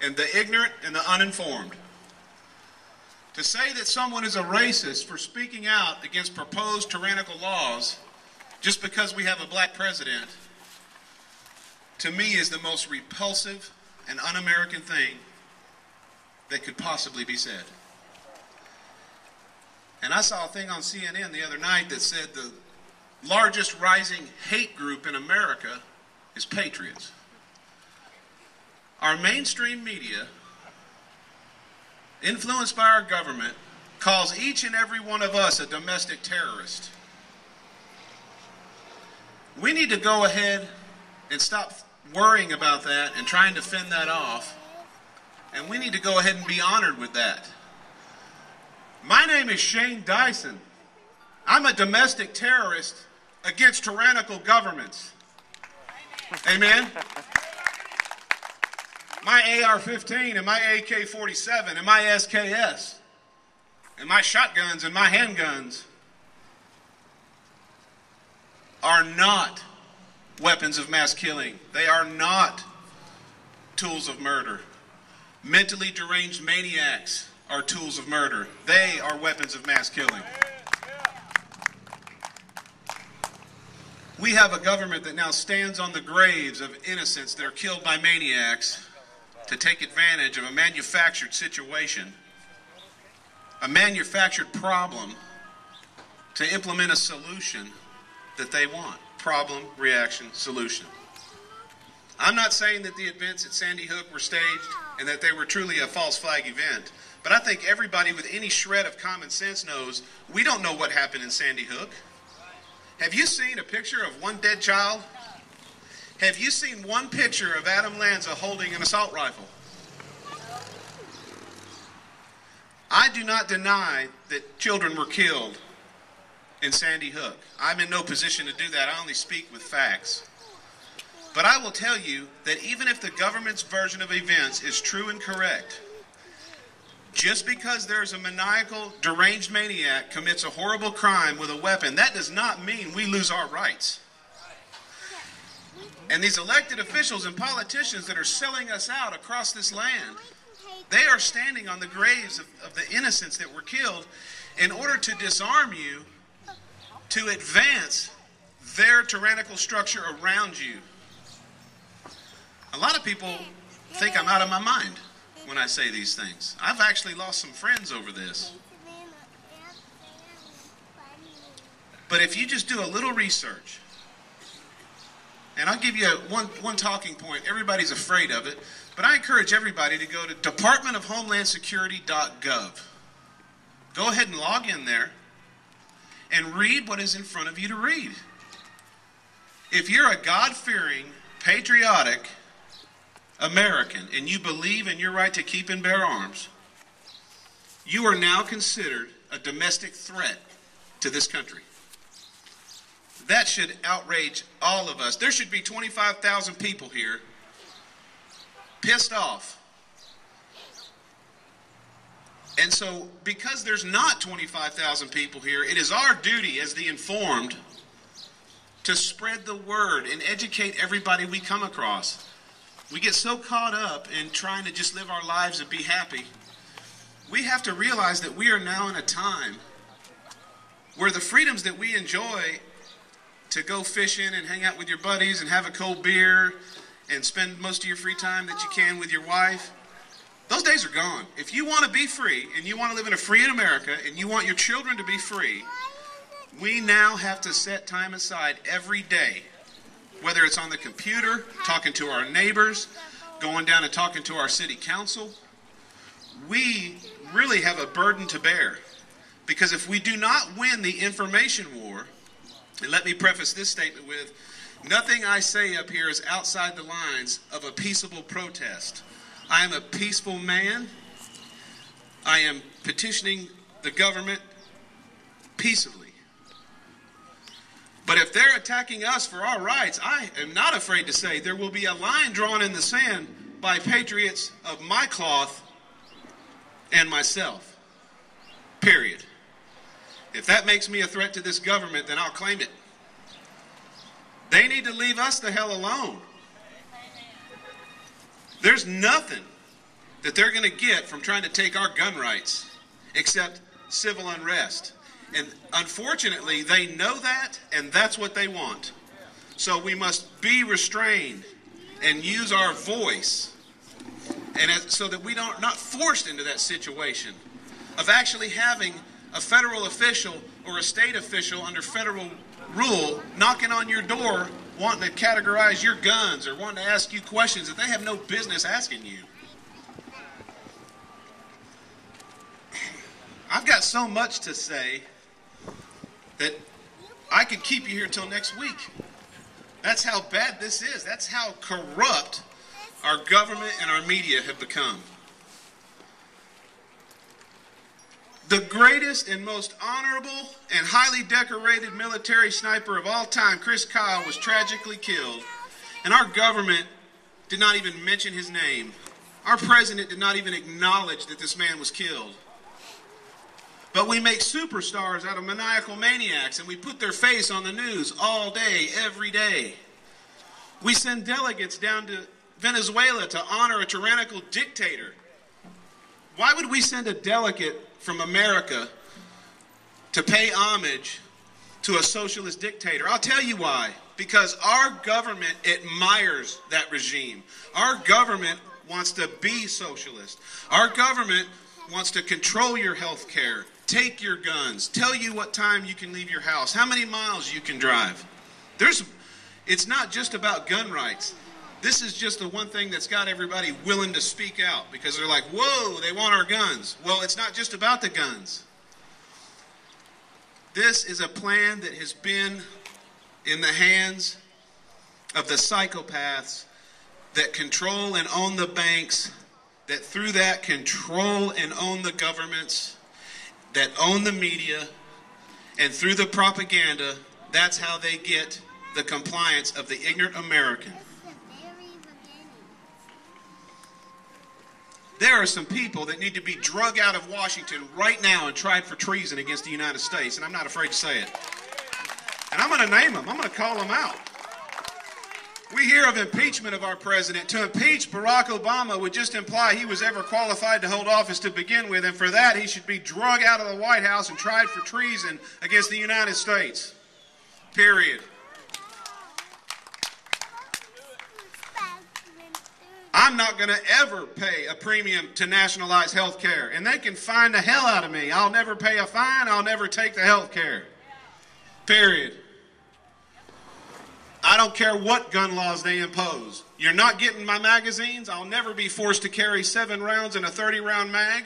and the ignorant and the uninformed. To say that someone is a racist for speaking out against proposed tyrannical laws just because we have a black president, to me, is the most repulsive and un-American thing that could possibly be said. And I saw a thing on CNN the other night that said the largest rising hate group in America is patriots. Our mainstream media, influenced by our government, calls each and every one of us a domestic terrorist. We need to go ahead and stop worrying about that and trying to fend that off, and we need to go ahead and be honored with that. My name is Shane Dyson. I'm a domestic terrorist against tyrannical governments. Amen? My AR-15 and my AK-47 and my SKS and my shotguns and my handguns are not weapons of mass killing. They are not tools of murder. Mentally deranged maniacs are tools of murder. They are weapons of mass killing. We have a government that now stands on the graves of innocents that are killed by maniacs to take advantage of a manufactured situation, a manufactured problem, to implement a solution that they want. Problem, reaction, solution. I'm not saying that the events at Sandy Hook were staged and that they were truly a false flag event, but I think everybody with any shred of common sense knows we don't know what happened in Sandy Hook. Have you seen a picture of one dead child? Have you seen one picture of Adam Lanza holding an assault rifle? I do not deny that children were killed in Sandy Hook. I'm in no position to do that. I only speak with facts. But I will tell you that even if the government's version of events is true and correct, just because there's a maniacal, deranged maniac commits a horrible crime with a weapon, that does not mean we lose our rights. And these elected officials and politicians that are selling us out across this land, they are standing on the graves of the innocents that were killed in order to disarm you, to advance their tyrannical structure around you. A lot of people think I'm out of my mind when I say these things. I've actually lost some friends over this. But if you just do a little research, and I'll give you one talking point. Everybody's afraid of it, but I encourage everybody to go to departmentofhomelandsecurity.gov. Go ahead and log in there and read what is in front of you to read. If you're a God-fearing, patriotic American and you believe in your right to keep and bear arms, you are now considered a domestic threat to this country. That should outrage all of us. There should be 25,000 people here pissed off. And so, because there's not 25,000 people here, it is our duty as the informed to spread the word and educate everybody we come across. We get so caught up in trying to just live our lives and be happy. We have to realize that we are now in a time where the freedoms that we enjoy to go fishing and hang out with your buddies and have a cold beer and spend most of your free time that you can with your wife, those days are gone. If you want to be free and you want to live in a free America and you want your children to be free, we now have to set time aside every day, whether it's on the computer, talking to our neighbors, going down and talking to our city council. We really have a burden to bear, because if we do not win the information war, and let me preface this statement with, nothing I say up here is outside the lines of a peaceable protest. I am a peaceful man. I am petitioning the government peaceably. But if they're attacking us for our rights, I am not afraid to say there will be a line drawn in the sand by patriots of my cloth and myself. Period. If that makes me a threat to this government, then I'll claim it. They need to leave us the hell alone. There's nothing that they're going to get from trying to take our gun rights, except civil unrest. And unfortunately, they know that, and that's what they want. So we must be restrained and use our voice, and so that we don't not forced into that situation of actually having a federal official or a state official under federal rule knocking on your door wanting to categorize your guns or wanting to ask you questions that they have no business asking you. I've got so much to say that I could keep you here till next week. That's how bad this is. That's how corrupt our government and our media have become. The greatest and most honorable and highly decorated military sniper of all time, Chris Kyle, was tragically killed, and our government did not even mention his name. Our president did not even acknowledge that this man was killed. But we make superstars out of maniacal maniacs, and we put their face on the news all day, every day. We send delegates down to Venezuela to honor a tyrannical dictator. Why would we send a delegate from America to pay homage to a socialist dictator? I'll tell you why. Because our government admires that regime. Our government wants to be socialist. Our government wants to control your health care, take your guns, tell you what time you can leave your house, how many miles you can drive. It's not just about gun rights. This is just the one thing that's got everybody willing to speak out because they're like, whoa, they want our guns. Well, it's not just about the guns. This is a plan that has been in the hands of the psychopaths that control and own the banks, that through that control and own the governments, that own the media, and through the propaganda, that's how they get the compliance of the ignorant American. There are some people that need to be drug out of Washington right now and tried for treason against the United States, and I'm not afraid to say it. And I'm going to name them. I'm going to call them out. We hear of impeachment of our president. To impeach Barack Obama would just imply he was ever qualified to hold office to begin with, and for that he should be drug out of the White House and tried for treason against the United States. Period. I'm not going to ever pay a premium to nationalize health care, and they can fine the hell out of me. I'll never pay a fine. I'll never take the health care. Period. I don't care what gun laws they impose. You're not getting my magazines. I'll never be forced to carry 7 rounds in a 30-round mag.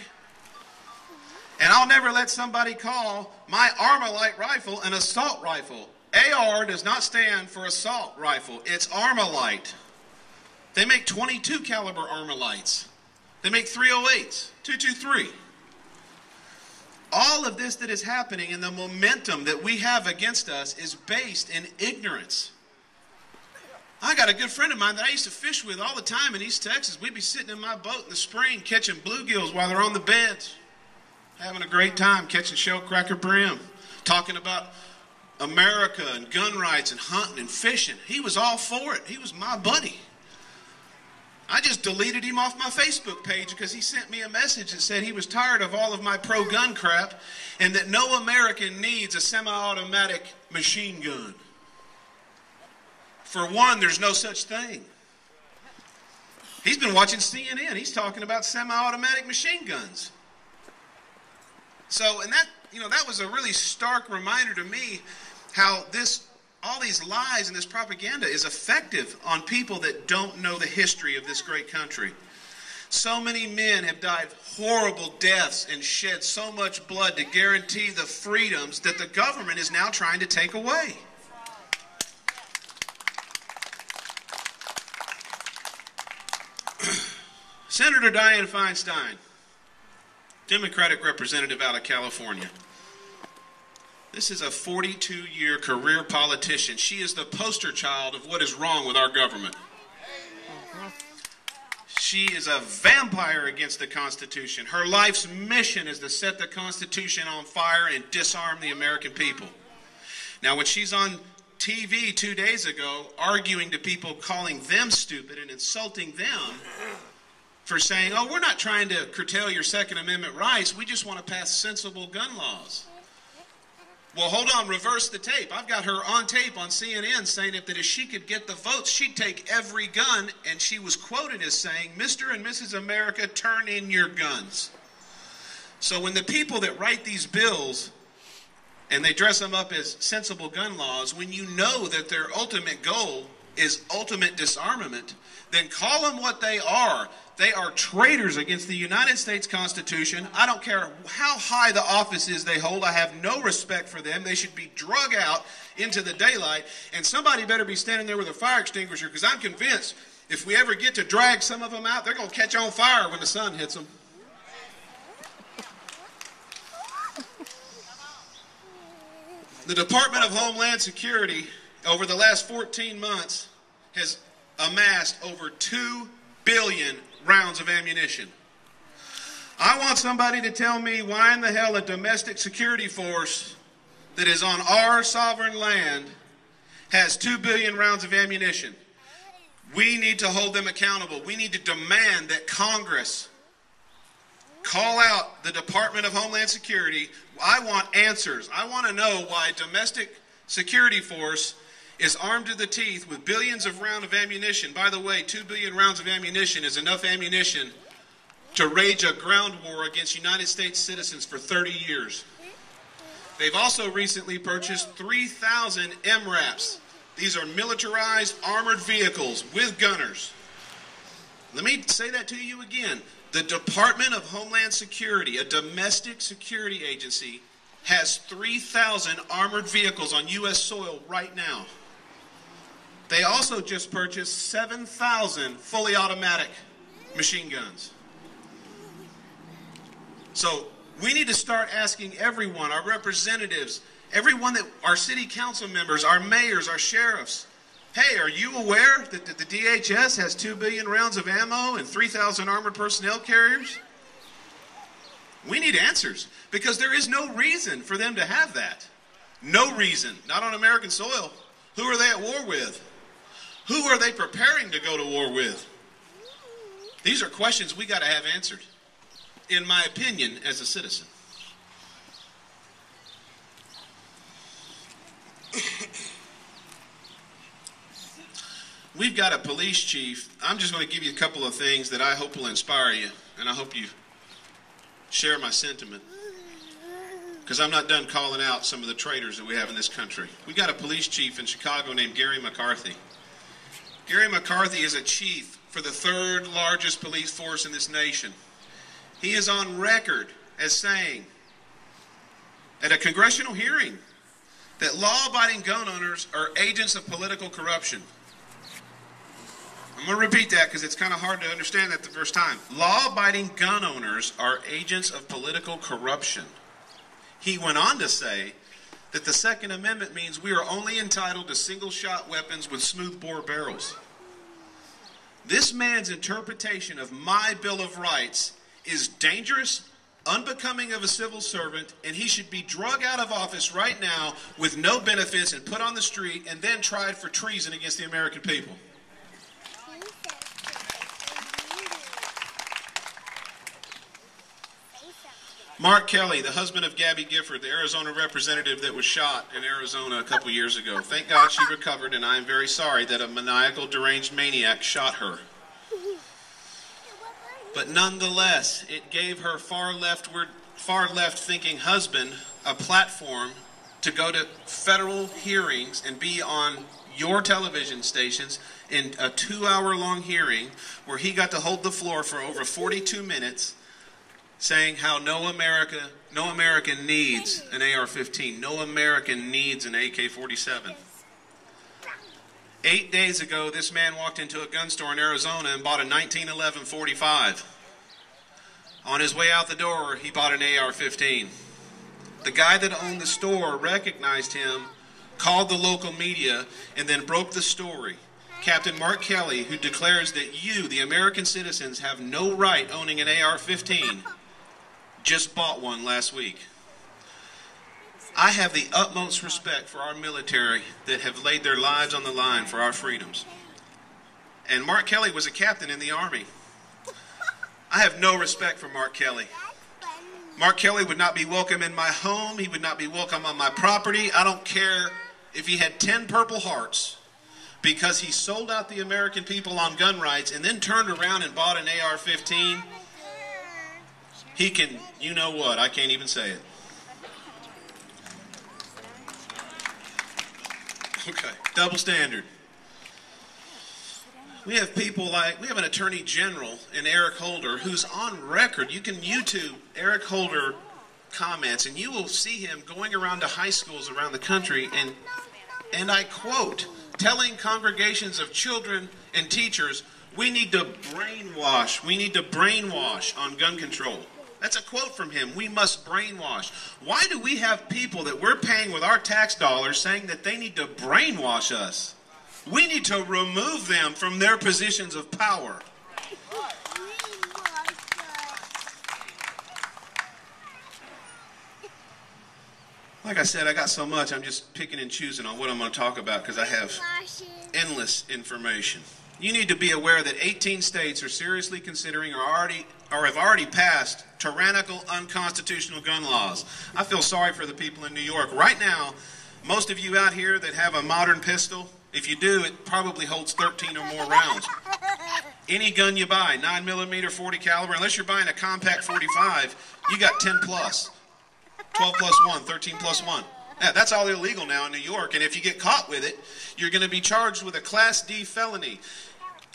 And I'll never let somebody call my Armalite rifle an assault rifle. AR does not stand for assault rifle. It's Armalite. They make 22 caliber Armalites. They make 308s, 223. All of this that is happening and the momentum that we have against us is based in ignorance. I got a good friend of mine that I used to fish with all the time in East Texas. We'd be sitting in my boat in the spring catching bluegills while they're on the beds, having a great time catching shellcracker brim, talking about America and gun rights and hunting and fishing. He was all for it. He was my buddy. I just deleted him off my Facebook page because he sent me a message that said he was tired of all of my pro-gun crap and that no American needs a semi-automatic machine gun. For one, there's no such thing. He's been watching CNN. He's talking about semi-automatic machine guns. So, and that was a really stark reminder to me how all these lies and this propaganda is effective on people that don't know the history of this great country. So many men have died horrible deaths and shed so much blood to guarantee the freedoms that the government is now trying to take away. Senator Dianne Feinstein, Democratic representative out of California. This is a 42-year career politician. She is the poster child of what is wrong with our government. She is a vampire against the Constitution. Her life's mission is to set the Constitution on fire and disarm the American people. Now, when she's on TV 2 days ago arguing to people, calling them stupid and insulting them for saying, oh, we're not trying to curtail your Second Amendment rights. We just want to pass sensible gun laws. Well, hold on, reverse the tape. I've got her on tape on CNN saying that if she could get the votes, she'd take every gun. And she was quoted as saying, Mr. and Mrs. America, turn in your guns. So when the people that write these bills and they dress them up as sensible gun laws, when you know that their ultimate goal is ultimate disarmament, then call them what they are. They are traitors against the United States Constitution. I don't care how high the office is they hold. I have no respect for them. They should be drug out into the daylight, and somebody better be standing there with a fire extinguisher, because I'm convinced if we ever get to drag some of them out, they're going to catch on fire when the sun hits them. The Department of Homeland Security, over the last 14 months, has amassed over 2 billion rounds of ammunition. I want somebody to tell me why in the hell a domestic security force that is on our sovereign land has 2 billion rounds of ammunition. We need to hold them accountable. We need to demand that Congress call out the Department of Homeland Security. I want answers. I want to know why a domestic security force is armed to the teeth with billions of rounds of ammunition. By the way, 2 billion rounds of ammunition is enough ammunition to rage a ground war against United States citizens for 30 years. They've also recently purchased 3,000 MRAPs. These are militarized armored vehicles with gunners. Let me say that to you again. The Department of Homeland Security, a domestic security agency, has 3,000 armored vehicles on U.S. soil right now. They also just purchased 7,000 fully automatic machine guns. So we need to start asking everyone, our representatives, everyone that our city council members, our mayors, our sheriffs, hey, are you aware that the DHS has 2 billion rounds of ammo and 3,000 armored personnel carriers? We need answers, because there is no reason for them to have that. No reason. Not on American soil. Who are they at war with? Who are they preparing to go to war with? These are questions we got to have answered, in my opinion, as a citizen. We've got a police chief. I'm just going to give you a couple of things that I hope will inspire you, and I hope you share my sentiment, because I'm not done calling out some of the traitors that we have in this country. We got a police chief in Chicago named Gary McCarthy. Gary McCarthy is a chief for the 3rd largest police force in this nation. He is on record as saying at a congressional hearing that law-abiding gun owners are agents of political corruption. I'm going to repeat that because it's kind of hard to understand that the first time. Law-abiding gun owners are agents of political corruption. He went on to say that the Second Amendment means we are only entitled to single-shot weapons with smooth-bore barrels. This man's interpretation of my Bill of Rights is dangerous, unbecoming of a civil servant, and he should be drug out of office right now with no benefits and put on the street and then tried for treason against the American people. Mark Kelly, the husband of Gabby Gifford, the Arizona representative that was shot in Arizona a couple years ago. Thank God she recovered, and I am very sorry that a maniacal, deranged maniac shot her. But nonetheless, it gave her far left-thinking husband a platform to go to federal hearings and be on your television stations in a 2-hour-long hearing where he got to hold the floor for over 42 minutes saying how no American needs an AR-15. No American needs an AK-47. 8 days ago, this man walked into a gun store in Arizona and bought a 1911 .45. On his way out the door, he bought an AR-15. The guy that owned the store recognized him, called the local media, and then broke the story. Captain Mark Kelly, who declares that you, the American citizens, have no right owning an AR-15, just bought one last week. I have the utmost respect for our military that have laid their lives on the line for our freedoms. And Mark Kelly was a captain in the Army. I have no respect for Mark Kelly. Mark Kelly would not be welcome in my home. He would not be welcome on my property. I don't care if he had 10 Purple Hearts, because he sold out the American people on gun rights and then turned around and bought an AR-15. He can, you know what, I can't even say it. Okay, double standard. We have people like, we have an Attorney General in Eric Holder who's on record. You can YouTube Eric Holder comments and you will see him going around to high schools around the country and I quote, telling congregations of children and teachers, we need to brainwash on gun control. That's a quote from him. We must brainwash. Why do we have people that we're paying with our tax dollars saying that they need to brainwash us? We need to remove them from their positions of power. Like I said, I got so much, I'm just picking and choosing on what I'm going to talk about because I have endless information. You need to be aware that 18 states are seriously considering or have already passed tyrannical, unconstitutional gun laws. I feel sorry for the people in New York. Right now, most of you out here that have a modern pistol, if you do, it probably holds 13 or more rounds. Any gun you buy, 9mm, 40 caliber, unless you're buying a compact 45, you got 10 plus. 12 plus 1, 13 plus 1. Yeah, that's all illegal now in New York, and if you get caught with it, you're going to be charged with a Class D felony.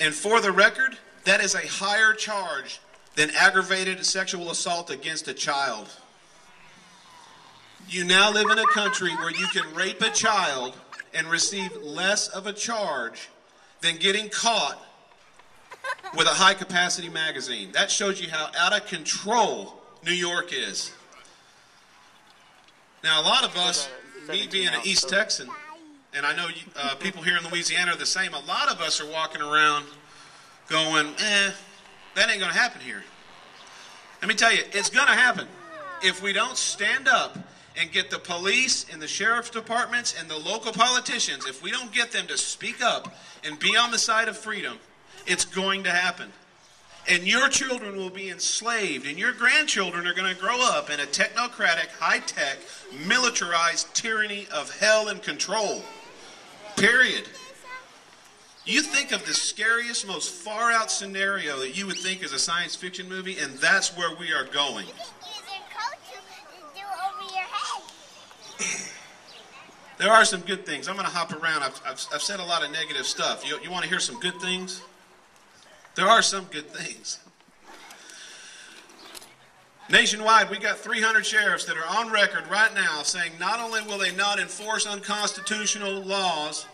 And for the record, that is a higher charge than aggravated sexual assault against a child. You now live in a country where you can rape a child and receive less of a charge than getting caught with a high-capacity magazine. That shows you how out of control New York is. Now, a lot of us, me being an East Texan, and I know people here in Louisiana are the same, a lot of us are walking around going, that ain't going to happen here. Let me tell you, it's going to happen. If we don't stand up and get the police and the sheriff's departments and the local politicians, if we don't get them to speak up and be on the side of freedom, it's going to happen. And your children will be enslaved, and your grandchildren are going to grow up in a technocratic, high-tech, militarized tyranny of hell and control. Period. You think of the scariest, most far-out scenario that you would think is a science fiction movie, and that's where we are going. There are some good things. I'm going to hop around. I've said a lot of negative stuff. You want to hear some good things? There are some good things. Nationwide, we got 300 sheriffs that are on record right now saying not only will they not enforce unconstitutional laws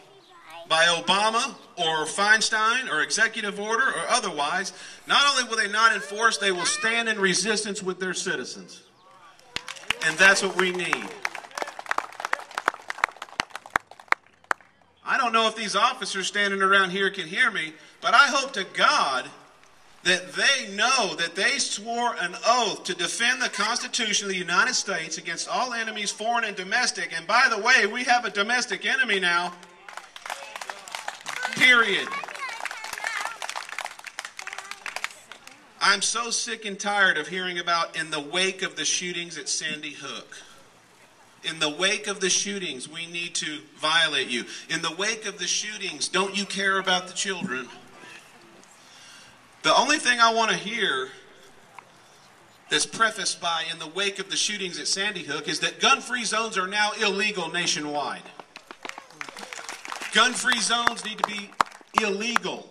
by Obama or Feinstein or executive order or otherwise, not only will they not enforce, they will stand in resistance with their citizens. And that's what we need. I don't know if these officers standing around here can hear me, but I hope to God that they know that they swore an oath to defend the Constitution of the United States against all enemies, foreign and domestic. And by the way, we have a domestic enemy now. Period. I'm so sick and tired of hearing about in the wake of the shootings at Sandy Hook. In the wake of the shootings, we need to violate you. In the wake of the shootings, don't you care about the children? The only thing I want to hear that's prefaced by in the wake of the shootings at Sandy Hook is that gun-free zones are now illegal nationwide. Gun-free zones need to be illegal.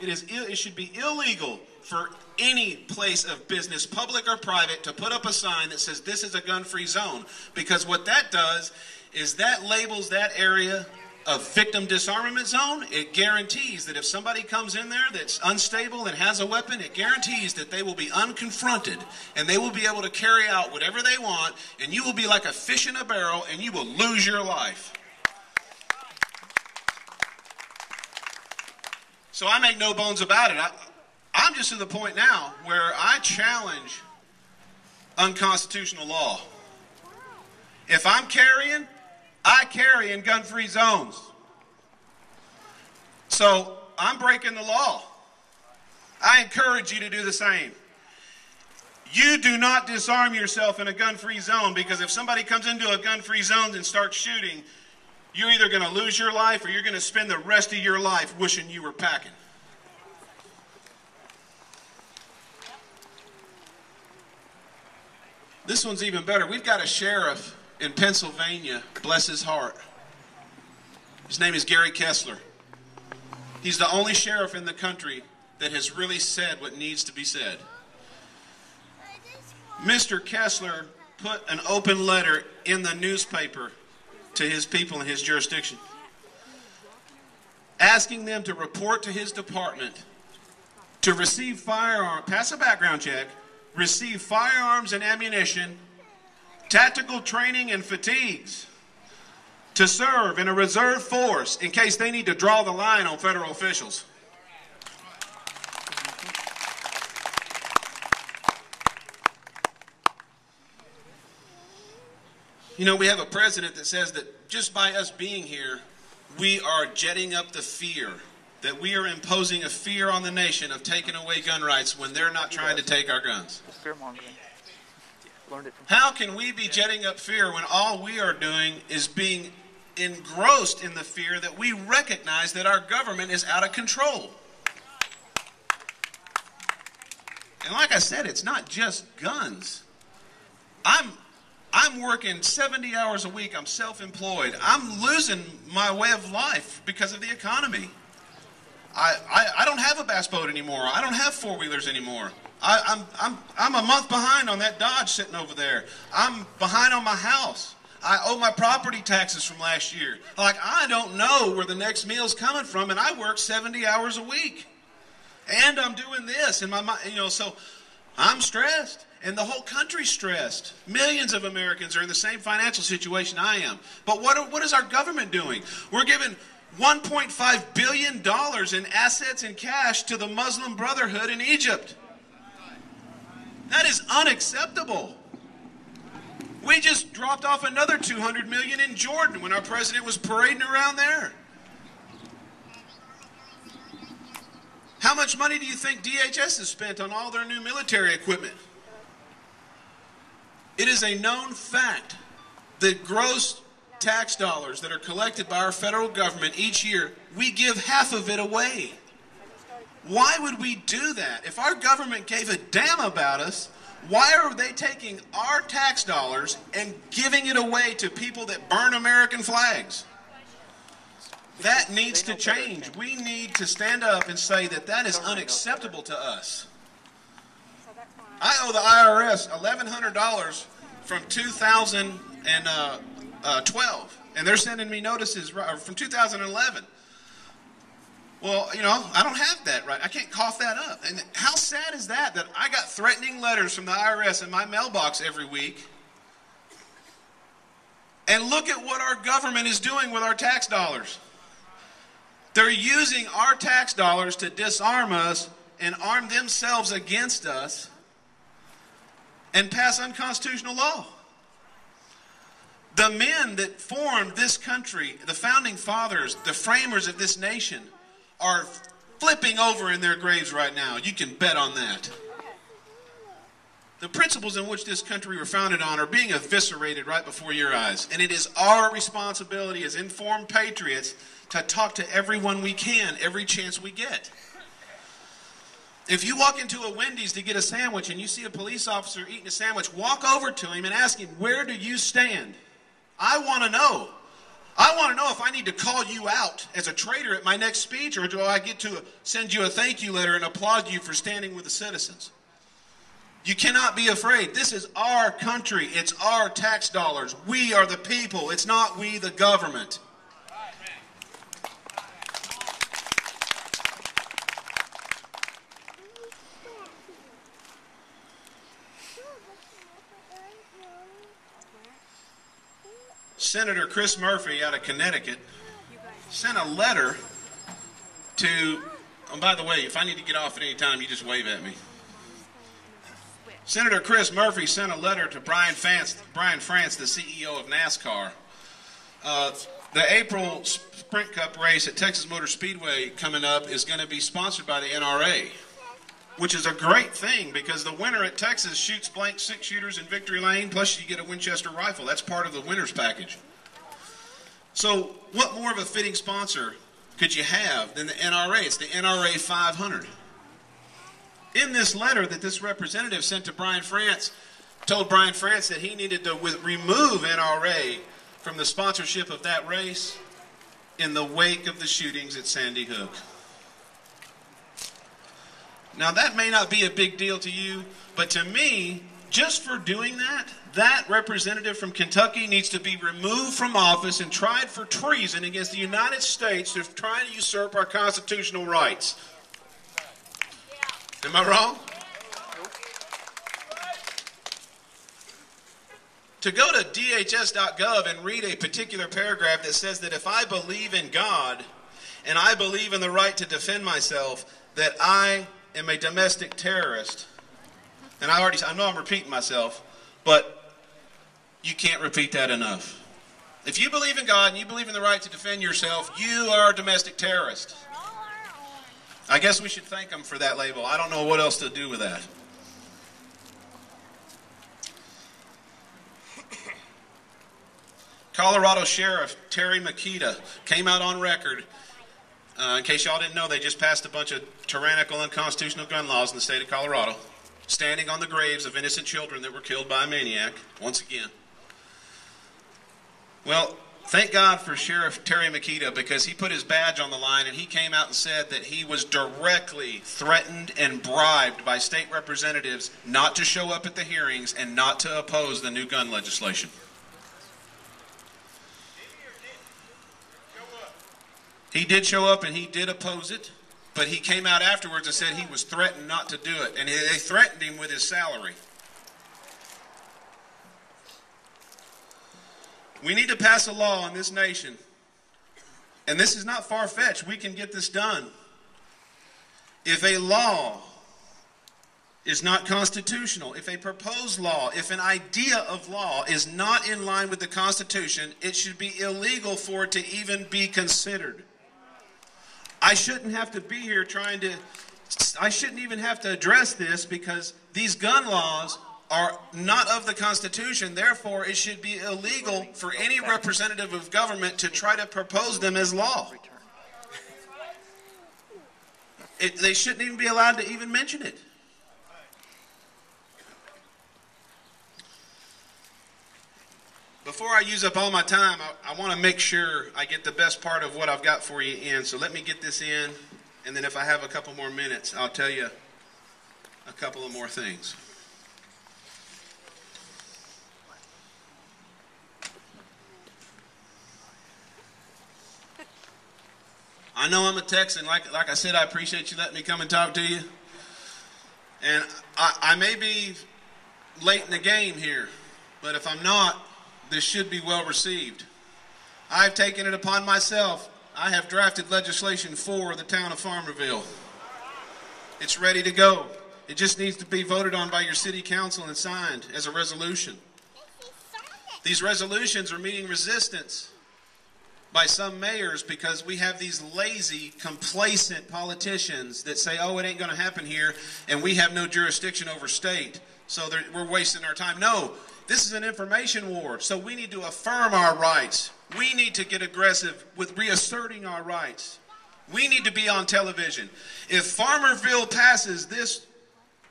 It should be illegal for any place of business, public or private, to put up a sign that says this is a gun-free zone. Because what that does is that labels that area a victim disarmament zone. It guarantees that if somebody comes in there that's unstable and has a weapon, it guarantees that they will be unconfronted and they will be able to carry out whatever they want, and you will be like a fish in a barrel and you will lose your life. So I make no bones about it. I'm just to the point now where I challenge unconstitutional law. If I'm carrying, I carry in gun-free zones. So I'm breaking the law. I encourage you to do the same. You do not disarm yourself in a gun-free zone, because if somebody comes into a gun-free zone and starts shooting, you're either going to lose your life or you're going to spend the rest of your life wishing you were packing. This one's even better. We've got a sheriff in Pennsylvania, bless his heart. His name is Gary Kessler. He's the only sheriff in the country that has really said what needs to be said. Mr. Kessler put an open letter in the newspaper to his people in his jurisdiction, asking them to report to his department to receive firearms, pass a background check, receive firearms and ammunition, tactical training and fatigues, to serve in a reserve force in case they need to draw the line on federal officials. You know, we have a president that says that just by us being here, we are jetting up the fear, that we are imposing a fear on the nation of taking away gun rights when they're not trying to take our guns. How can we be jetting up fear when all we are doing is being engrossed in the fear that we recognize that our government is out of control? And like I said, it's not just guns. I'm working 70 hours a week. I'm self-employed. I'm losing my way of life because of the economy. I don't have a bass boat anymore. I don't have four-wheelers anymore. I'm a month behind on that Dodge sitting over there. I'm behind on my house. I owe my property taxes from last year. Like, I don't know where the next meal's coming from, and I work 70 hours a week. And I'm doing this, and so I'm stressed. And the whole country's stressed. Millions of Americans are in the same financial situation I am. But what is our government doing? We're giving $1.5 billion in assets and cash to the Muslim Brotherhood in Egypt. That is unacceptable. We just dropped off another $200 million in Jordan when our president was parading around there. How much money do you think DHS has spent on all their new military equipment? It is a known fact that gross tax dollars that are collected by our federal government each year, we give half of it away. Why would we do that? If our government gave a damn about us, why are they taking our tax dollars and giving it away to people that burn American flags? That needs to change. We need to stand up and say that that is unacceptable to us. I owe the IRS $1,100 from 2012, and they're sending me notices from 2011. Well, I don't have that right. I can't cough that up. And how sad is that I got threatening letters from the IRS in my mailbox every week? And look at what our government is doing with our tax dollars. They're using our tax dollars to disarm us and arm themselves against us and pass unconstitutional law. The men that formed this country, the founding fathers, the framers of this nation, are flipping over in their graves right now. You can bet on that. The principles in which this country were founded on are being eviscerated right before your eyes. And it is our responsibility as informed patriots to talk to everyone we can every chance we get. If you walk into a Wendy's to get a sandwich and you see a police officer eating a sandwich, walk over to him and ask him, where do you stand? I want to know. I want to know if I need to call you out as a traitor at my next speech, or do I get to send you a thank you letter and applaud you for standing with the citizens? You cannot be afraid. This is our country. It's our tax dollars. We are the people. It's not we, the government. Senator Chris Murphy out of Connecticut sent a letter to, and by the way, if I need to get off at any time, you just wave at me. Senator Chris Murphy sent a letter to Brian France, the CEO of NASCAR. The April Sprint Cup race at Texas Motor Speedway coming up is going to be sponsored by the NRA. which is a great thing because the winner at Texas shoots blank 6-shooters in Victory Lane, plus you get a Winchester rifle. That's part of the winner's package. So what more of a fitting sponsor could you have than the NRA? It's the NRA 500. In this letter that this representative sent to Brian France, told Brian France that he needed to remove NRA from the sponsorship of that race in the wake of the shootings at Sandy Hook. Now that may not be a big deal to you, but to me, just for doing that, that representative from Kentucky needs to be removed from office and tried for treason against the United States for trying to usurp our constitutional rights. Am I wrong? To go to DHS.gov and read a particular paragraph that says that if I believe in God and I believe in the right to defend myself, that I am a domestic terrorist. And I know I'm repeating myself, but you can't repeat that enough. If you believe in God and you believe in the right to defend yourself, you are a domestic terrorist. I guess we should thank them for that label. I don't know what else to do with that. Colorado Sheriff Terry Makita came out on record. In case y'all didn't know, they just passed a bunch of tyrannical, unconstitutional gun laws in the state of Colorado, standing on the graves of innocent children that were killed by a maniac, once again. Well, thank God for Sheriff Terry Makita, because he put his badge on the line and he came out and said that he was directly threatened and bribed by state representatives not to show up at the hearings and not to oppose the new gun legislation. He did show up and he did oppose it, but he came out afterwards and said he was threatened not to do it, and they threatened him with his salary. We need to pass a law in this nation, and this is not far-fetched. We can get this done. If a law is not constitutional, if a proposed law, if an idea of law is not in line with the Constitution, it should be illegal for it to even be considered. I shouldn't have to be here I shouldn't even have to address this because these gun laws are not of the Constitution. Therefore, it should be illegal for any representative of government to try to propose them as law. They shouldn't even be allowed to even mention it. Before I use up all my time, I want to make sure I get the best part of what I've got for you in. So let me get this in, and then if I have a couple more minutes, I'll tell you a couple of more things. I know I'm a Texan. Like I said, I appreciate you letting me come and talk to you. And I may be late in the game here, but if I'm not, this should be well received. I've taken it upon myself. I have drafted legislation for the town of Farmerville. It's ready to go. It just needs to be voted on by your city council and signed as a resolution. These resolutions are meeting resistance by some mayors because we have these lazy, complacent politicians that say, oh, it ain't going to happen here, and we have no jurisdiction over state, so we're wasting our time. No. This is an information war, so we need to affirm our rights. We need to get aggressive with reasserting our rights. We need to be on television. If Farmerville passes this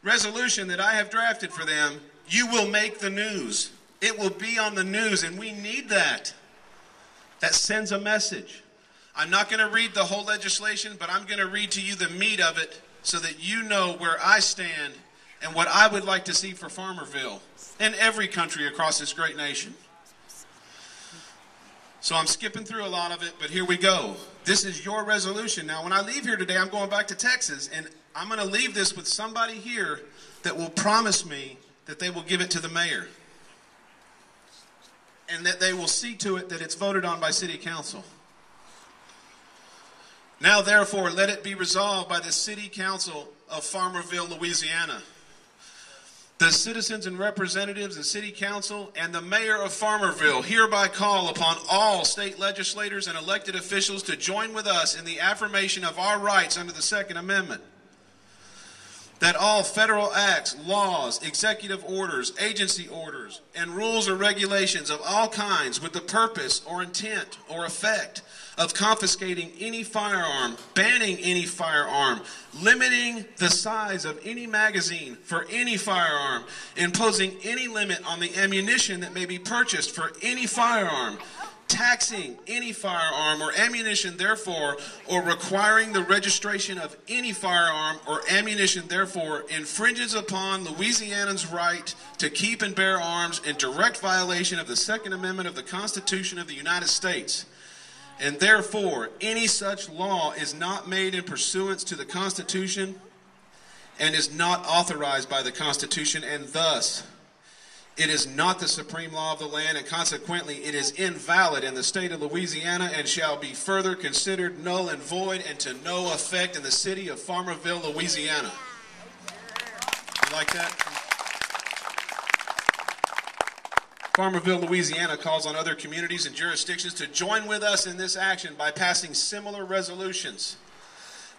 resolution that I have drafted for them, you will make the news. It will be on the news, and we need that. That sends a message. I'm not going to read the whole legislation, but I'm going to read to you the meat of it so that you know where I stand and what I would like to see for Farmerville and every country across this great nation. So I'm skipping through a lot of it, but here we go. This is your resolution. Now, when I leave here today, I'm going back to Texas, and I'm going to leave this with somebody here that will promise me that they will give it to the mayor and that they will see to it that it's voted on by city council. Now, therefore, let it be resolved by the city council of Farmerville, Louisiana. The citizens and representatives and city council and the mayor of Farmerville hereby call upon all state legislators and elected officials to join with us in the affirmation of our rights under the Second Amendment. that all federal acts, laws, executive orders, agency orders, and rules or regulations of all kinds with the purpose or intent or effect of confiscating any firearm, banning any firearm, limiting the size of any magazine for any firearm, imposing any limit on the ammunition that may be purchased for any firearm, taxing any firearm or ammunition therefore, or requiring the registration of any firearm or ammunition therefore, infringes upon Louisiana's right to keep and bear arms in direct violation of the Second Amendment of the Constitution of the United States. And therefore, any such law is not made in pursuance to the Constitution and is not authorized by the Constitution, and thus it is not the supreme law of the land, and consequently it is invalid in the state of Louisiana and shall be further considered null and void and to no effect in the city of Farmerville, Louisiana. You like that? Farmerville, Louisiana calls on other communities and jurisdictions to join with us in this action by passing similar resolutions.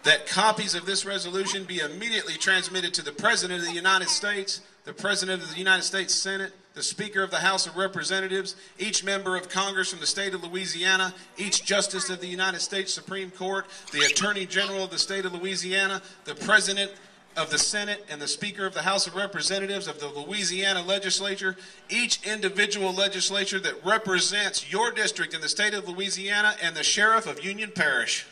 That copies of this resolution be immediately transmitted to the President of the United States, the President of the United States Senate, the Speaker of the House of Representatives, each member of Congress from the state of Louisiana, each Justice of the United States Supreme Court, the Attorney General of the state of Louisiana, the President of the Senate, and the Speaker of the House of Representatives of the Louisiana Legislature, each individual legislature that represents your district in the state of Louisiana, and the Sheriff of Union Parish.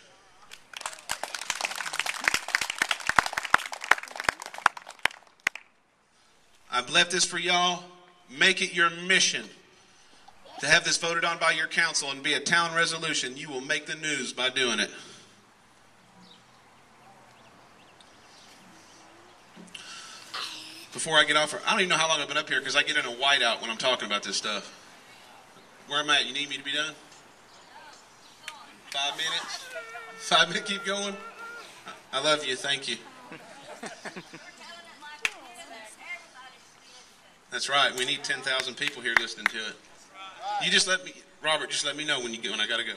I've left this for y'all. Make it your mission to have this voted on by your council and be a town resolution. You will make the news by doing it. Before I get off, I don't even know how long I've been up here because I get in a whiteout when I'm talking about this stuff. Where am I at? You need me to be done? 5 minutes? 5 minutes, keep going? I love you. Thank you. That's right. We need 10,000 people here listening to it. You just let me, Robert, just let me know when I got to go.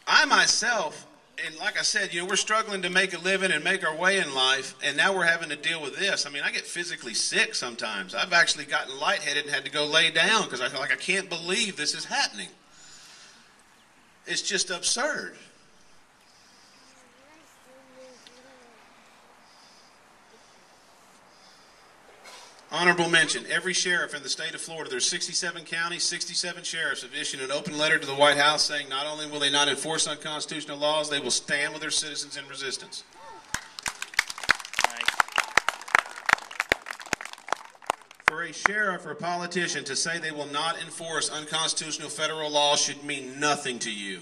I myself, and like I said, we're struggling to make a living and make our way in life, and now we're having to deal with this. I mean, I get physically sick sometimes. I've actually gotten lightheaded and had to go lay down because I feel like I can't believe this is happening. It's just absurd. Honorable mention, every sheriff in the state of Florida, there's 67 counties, 67 sheriffs have issued an open letter to the White House saying not only will they not enforce unconstitutional laws, they will stand with their citizens in resistance. For a sheriff or politician to say they will not enforce unconstitutional federal laws should mean nothing to you.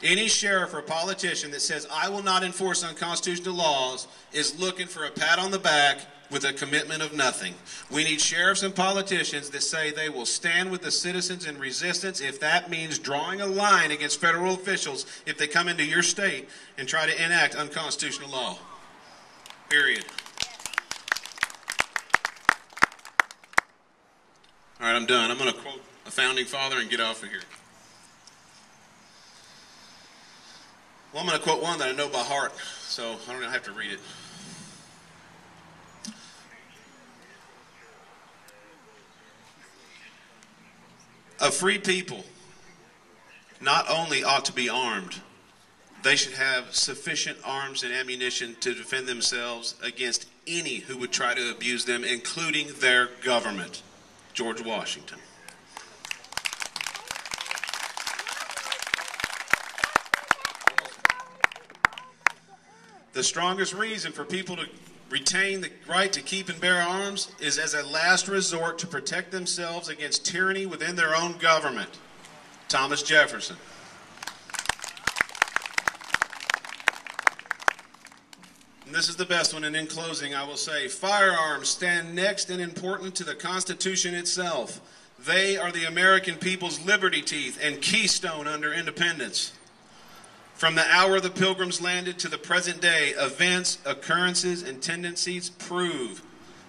Any sheriff or politician that says, I will not enforce unconstitutional laws, is looking for a pat on the back with a commitment of nothing. We need sheriffs and politicians that say they will stand with the citizens in resistance if that means drawing a line against federal officials if they come into your state and try to enact unconstitutional law. Period. All right, I'm done. I'm going to quote a founding father and get off of here. Well, I'm going to quote one that I know by heart, so I don't have to read it. A free people not only ought to be armed, they should have sufficient arms and ammunition to defend themselves against any who would try to abuse them, including their government. George Washington. The strongest reason for people to retain the right to keep and bear arms is as a last resort to protect themselves against tyranny within their own government. Thomas Jefferson. And this is the best one, and in closing I will say, firearms stand next in importance to the Constitution itself. They are the American people's liberty teeth and keystone under independence. From the hour the Pilgrims landed to the present day, events, occurrences, and tendencies prove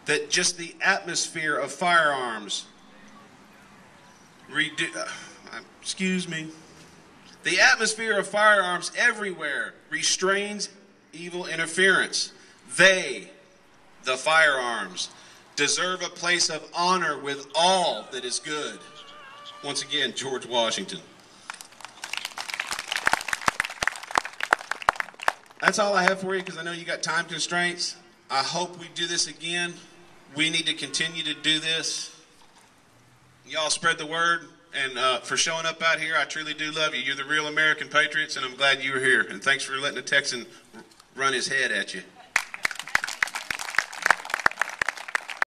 that just the atmosphere of firearms, The atmosphere of firearms everywhere restrains evil interference. They, the firearms, deserve a place of honor with all that is good. Once again, George Washington. That's all I have for you because I know you got time constraints. I hope we do this again. We need to continue to do this. Y'all spread the word, and for showing up out here, I truly do love you. You're the real American patriots, and I'm glad you were here. And thanks for letting a Texan run his head at you.